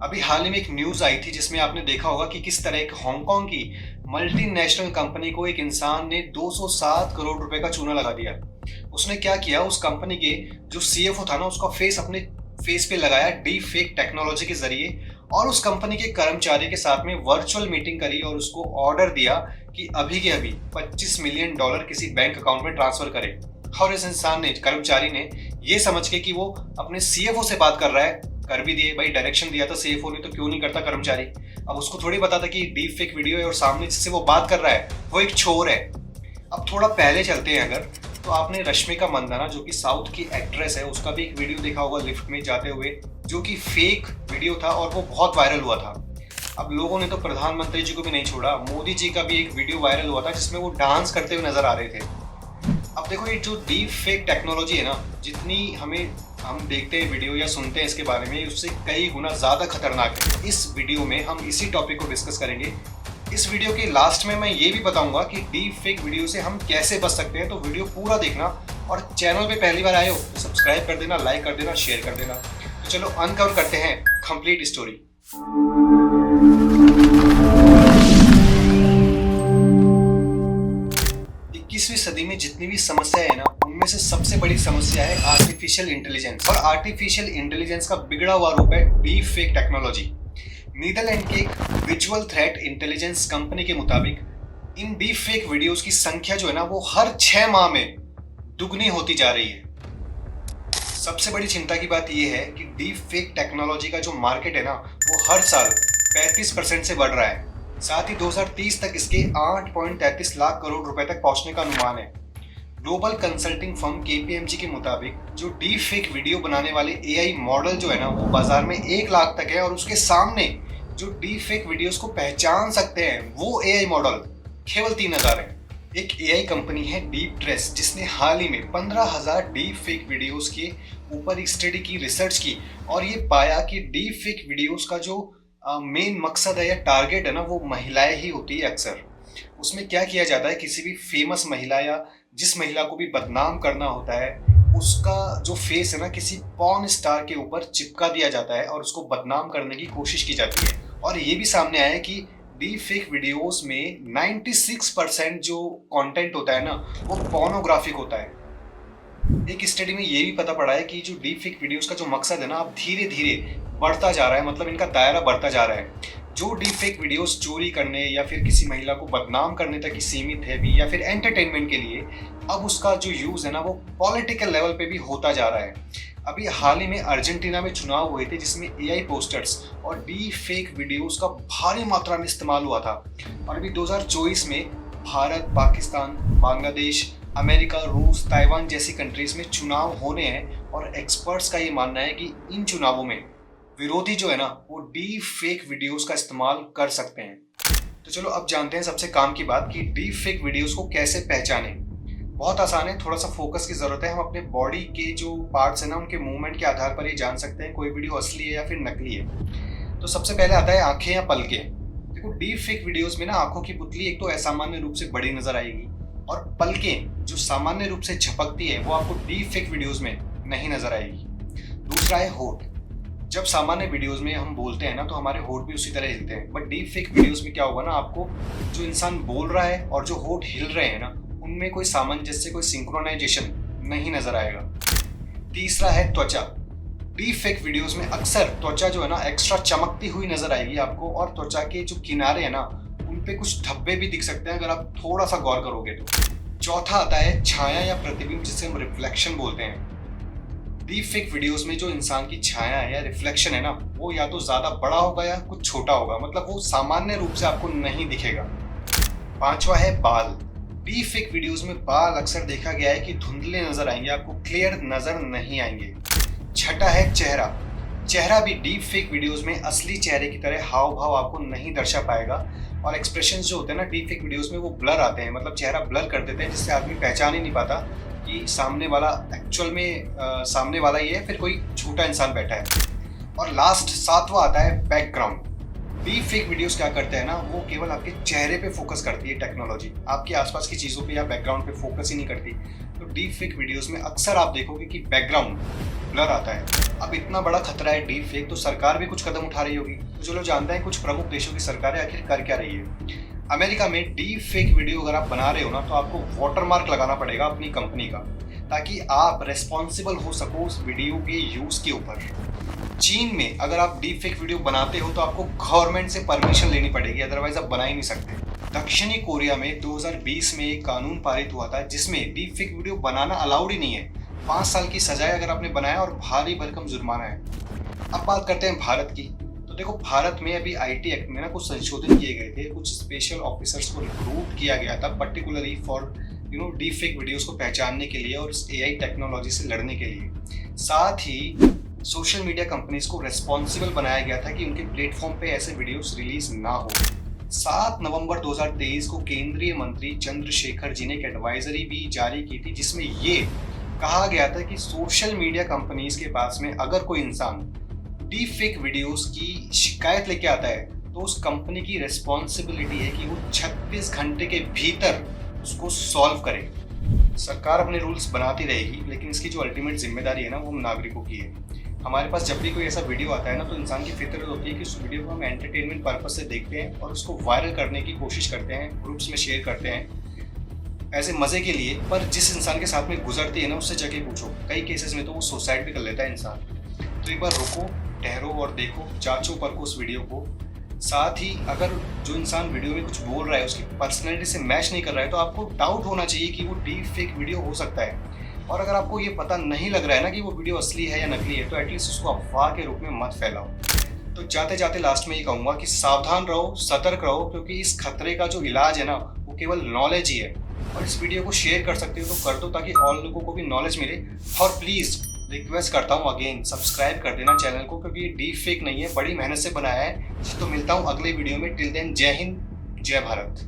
अभी हाल ही में एक न्यूज आई थी जिसमें आपने देखा होगा कि किस तरह एक हांगकांग की मल्टीनेशनल कंपनी को एक इंसान ने 207 करोड़ रुपए का चूना लगा दिया। उसने क्या किया, उस कंपनी के जो सीएफओ था ना, उसका फेस अपने फेस पे लगाया डीप फेक टेक्नोलॉजी के जरिए, और उस कंपनी के कर्मचारी के साथ में वर्चुअल मीटिंग करी और उसको ऑर्डर दिया कि अभी के अभी $25 मिलियन किसी बैंक अकाउंट में ट्रांसफर करे। और इस इंसान ने, कर्मचारी ने, ये समझ के कि वो अपने सीएफओ से बात कर रहा है, कर भी दिए। भाई डायरेक्शन दिया था सीएफओ ने तो क्यों नहीं करता कर्मचारी। अब उसको थोड़ी पता था कि डीप फेक वीडियो है और सामने जिससे वो बात कर रहा है वो एक चोर है। अब थोड़ा पहले चलते हैं अगर, तो आपने रश्मिका मंदाना जो कि साउथ की एक्ट्रेस है, उसका भी एक वीडियो देखा होगा लिफ्ट में जाते हुए, जो कि फेक वीडियो था और वो बहुत वायरल हुआ था। अब लोगों ने तो प्रधानमंत्री जी को भी नहीं छोड़ा, मोदी जी का भी एक वीडियो वायरल हुआ था जिसमें वो डांस करते हुए नजर आ रहे थे। अब देखो, ये जो डीप फेक टेक्नोलॉजी है ना, जितनी हम देखते हैं वीडियो या सुनते हैं इसके बारे में, उससे कई गुना ज़्यादा खतरनाक है। इस वीडियो में हम इसी टॉपिक को डिस्कस करेंगे। इस वीडियो के लास्ट में मैं ये भी बताऊंगा कि डीप फेक वीडियो से हम कैसे बच सकते हैं, तो वीडियो पूरा देखना। और चैनल पे पहली बार आए हो तो सब्सक्राइब कर देना, लाइक कर देना, शेयर कर देना। तो चलो अनकवर करते हैं कंप्लीट स्टोरी। 21वीं सदी में जितनी भी समस्याएं है ना, उनमें से सबसे बड़ी समस्या है आर्टिफिशियल इंटेलिजेंस। और आर्टिफिशियल इंटेलिजेंस का बिगड़ा हुआ रूप है डीप फेक टेक्नोलॉजी। नीदरलैंड के एक विजुअल थ्रेट इंटेलिजेंस कंपनी के मुताबिक इन डीप फेक वीडियोस की संख्या जो है ना, वो हर 6 माह में दुगनी होती जा रही है। सबसे बड़ी चिंता की बात यह है कि डीप फेक टेक्नोलॉजी का जो मार्केट है ना, वो हर साल 35% से बढ़ रहा है। साथ ही 2030 तक इसके 8.33 लाख करोड़ रुपए तक पहुंचने का अनुमान है। ग्लोबल कंसल्टिंग फर्म केपीएमजी के मुताबिक जो डीप फेक वीडियो बनाने वाले एआई मॉडल जो है ना, वो बाजार में 1 लाख तक है, और उसके सामने जो डीप फेक वीडियोस को पहचान सकते हैं वो एआई मॉडल केवल 3000 है। एक एआई कंपनी है डीप ट्रेस, जिसने हाल ही में 15,000 डीप फेक वीडियोस के ऊपर एक स्टडी की, रिसर्च की, और ये पाया कि डीप फेक वीडियोस का जो मेन मकसद है या टारगेट है ना, वो महिलाएं ही होती है अक्सर। उसमें क्या किया जाता है, किसी भी फेमस महिला या जिस महिला को भी बदनाम करना होता है, उसका जो फेस है ना, किसी पॉर्न स्टार के ऊपर चिपका दिया जाता है और उसको बदनाम करने की कोशिश की जाती है। और ये भी सामने आया है कि डीप फेक वीडियोस में 96% जो कंटेंट होता है ना, वो पोर्नोग्राफिक होता है। एक स्टडी में ये भी पता पड़ा है कि जो डीप फेक वीडियोस का जो मकसद है ना, अब धीरे धीरे बढ़ता जा रहा है, मतलब इनका दायरा बढ़ता जा रहा है। जो डीप फेक वीडियोस चोरी करने या फिर किसी महिला को बदनाम करने तक ही सीमित है भी, या फिर एंटरटेनमेंट के लिए, अब उसका जो यूज है ना, वो पॉलिटिकल लेवल पे भी होता जा रहा है। अभी हाल ही में अर्जेंटीना में चुनाव हुए थे, जिसमें एआई पोस्टर्स और डीप फेक वीडियोस का भारी मात्रा में इस्तेमाल हुआ था। और अभी 2024 में भारत, पाकिस्तान, बांग्लादेश, अमेरिका, रूस, ताइवान जैसी कंट्रीज में चुनाव होने हैं, और एक्सपर्ट्स का ये मानना है कि इन चुनावों में विरोधी जो है ना, वो डीप फेक वीडियोस का इस्तेमाल कर सकते हैं। तो चलो अब जानते हैं सबसे काम की बात कि डीप फेक वीडियोस को कैसे पहचाने। बहुत आसान है, थोड़ा सा फोकस की जरूरत है। हम अपने बॉडी के जो पार्ट्स है ना, उनके मूवमेंट के आधार पर ये जान सकते हैं कोई वीडियो असली है या फिर नकली है। तो सबसे पहले आता है आंखें या पलकें। देखो, डीप फेक वीडियोस में ना आंखों की पुतली एक तो असामान्य रूप से बड़ी नजर आएगी, और पलकें जो सामान्य रूप से झपकती है वो आपको डीप फेक वीडियोस में नहीं नजर आएगी। दूसरा है होठ। जब सामान्य वीडियोस में हम बोलते हैं ना, तो हमारे होठ भी उसी तरह हिलते हैं, बट डीप फेक वीडियोस में क्या होगा ना, आपको जो इंसान बोल रहा है और जो होठ हिल रहे हैं ना, उनमें कोई सामंजस्य, कोई सिंक्रोनाइजेशन नहीं नजर आएगा। तीसरा है त्वचा। डीप फेक वीडियोस में अक्सर त्वचा जो है ना, एक्स्ट्रा चमकती हुई नजर आएगी आपको, और त्वचा के जो किनारे है ना, उन पे कुछ धब्बे भी दिख सकते हैं अगर आप थोड़ा सा गौर करोगे तो। चौथा आता है छाया या प्रतिबिंब, जिसे हम रिफ्लेक्शन बोलते हैं। डीप फेक वीडियोस में जो इंसान की छाया है या रिफ्लेक्शन है ना, वो या तो ज्यादा बड़ा होगा या कुछ छोटा होगा, मतलब वो सामान्य रूप से आपको नहीं दिखेगा। पांचवा है बाल। डीप फेक वीडियोस में बाल अक्सर देखा गया है कि धुंधले नजर आएंगे, आपको क्लियर नजर नहीं आएंगे। छठा है चेहरा। चेहरा भी डीप फेक वीडियोस में असली चेहरे की तरह हाव भाव आपको नहीं दर्शा पाएगा, और एक्सप्रेशंस जो होते हैं ना डीप फेक वीडियोस में, वो ब्लर आते हैं, मतलब चेहरा ब्लर कर देते हैं, जिससे आदमी पहचान ही नहीं पाता कि सामने वाला एक्चुअल में सामने वाला ही है, फिर कोई छोटा इंसान बैठा है। और लास्ट 7वां आता है बैकग्राउंड। डीप फेक वीडियोस क्या करते हैं ना, वो केवल आपके चेहरे पे फोकस करती है टेक्नोलॉजी, आपके आसपास की चीज़ों पे या बैकग्राउंड पे फोकस ही नहीं करती। तो डीप फेक वीडियोस में अक्सर आप देखोगे कि बैकग्राउंड ब्लर आता है। अब इतना बड़ा खतरा है डीप फेक, तो सरकार भी कुछ कदम उठा रही होगी। तो चलो जानते हैं कुछ प्रमुख देशों की सरकारें आखिर कर क्या रही है। अमेरिका में डीप फेक वीडियो अगर आप बना रहे हो ना, तो आपको वाटरमार्क लगाना पड़ेगा अपनी कंपनी का, ताकि आप रेस्पॉन्सिबल हो सको उस वीडियो के यूज के ऊपर। चीन में अगर आप डीप फेक वीडियो बनाते हो तो आपको गवर्नमेंट से परमिशन लेनी पड़ेगी, अदरवाइज आप बना ही नहीं सकते। दक्षिणी कोरिया में 2020 में एक कानून पारित हुआ था जिसमें डीप फेक वीडियो बनाना अलाउड ही नहीं है। 5 साल की सजाए अगर आपने बनाया और भारी भरकम जुर्माना है। अब बात करते हैं भारत की। तो देखो, भारत में अभी आईटी एक्ट में ना कुछ संशोधन किए गए थे, कुछ स्पेशल ऑफिसर्स को रिक्रूट किया गया था particularly for deep fake videos को पहचानने के लिए और एआई टेक्नोलॉजी से लड़ने के लिए। साथ ही सोशल मीडिया कंपनीज को रेस्पॉन्सिबल बनाया गया था कि उनके प्लेटफॉर्म पे ऐसे वीडियोस रिलीज ना हो। 7 नवंबर 2023 को केंद्रीय मंत्री चंद्रशेखर जी ने एक एडवाइजरी भी जारी की थी, जिसमें ये कहा गया था कि सोशल मीडिया कंपनीज के पास में अगर कोई इंसान डीप फेक वीडियोस की शिकायत लेके आता है तो उस कंपनी की रेस्पॉन्सिबिलिटी है कि वो 36 घंटे के भीतर उसको सॉल्व करे। सरकार अपने रूल्स बनाती रहेगी, लेकिन इसकी जो अल्टीमेट जिम्मेदारी है ना, वो हम नागरिकों की है। हमारे पास जब भी कोई ऐसा वीडियो आता है ना, तो इंसान की फितरत होती है कि उस वीडियो को हम एंटरटेनमेंट पर्पस से देखते हैं और उसको वायरल करने की कोशिश करते हैं, ग्रुप्स में शेयर करते हैं ऐसे मज़े के लिए। पर जिस इंसान के साथ में गुजरती है ना, उससे जाके पूछो, कई केसेस में तो वो सुसाइड भी कर लेता है इंसान। तो एक बार रुको, ठहरो और देखो, जांचो परखो उस वीडियो को। साथ ही अगर जो इंसान वीडियो में कुछ बोल रहा है उसकी पर्सनैलिटी से मैच नहीं कर रहा है, तो आपको डाउट होना चाहिए कि वो डीप फेक वीडियो हो सकता है। और अगर आपको ये पता नहीं लग रहा है ना कि वो वीडियो असली है या नकली है, तो एटलीस्ट उसको अफवाह के रूप में मत फैलाओ। तो जाते जाते लास्ट में ये कहूँगा कि सावधान रहो, सतर्क रहो, क्योंकि इस खतरे का जो इलाज है ना, वो केवल नॉलेज ही है। और इस वीडियो को शेयर कर सकते हो तो कर दो, ताकि और लोगों को भी नॉलेज मिले। और प्लीज़ रिक्वेस्ट करता हूँ अगेन, सब्सक्राइब कर देना चैनल को, क्योंकि ये डीप फेक नहीं है, बड़ी मेहनत से बनाया है। तो मिलता हूँ अगले वीडियो में। टिल देन, जय हिंद, जय भारत।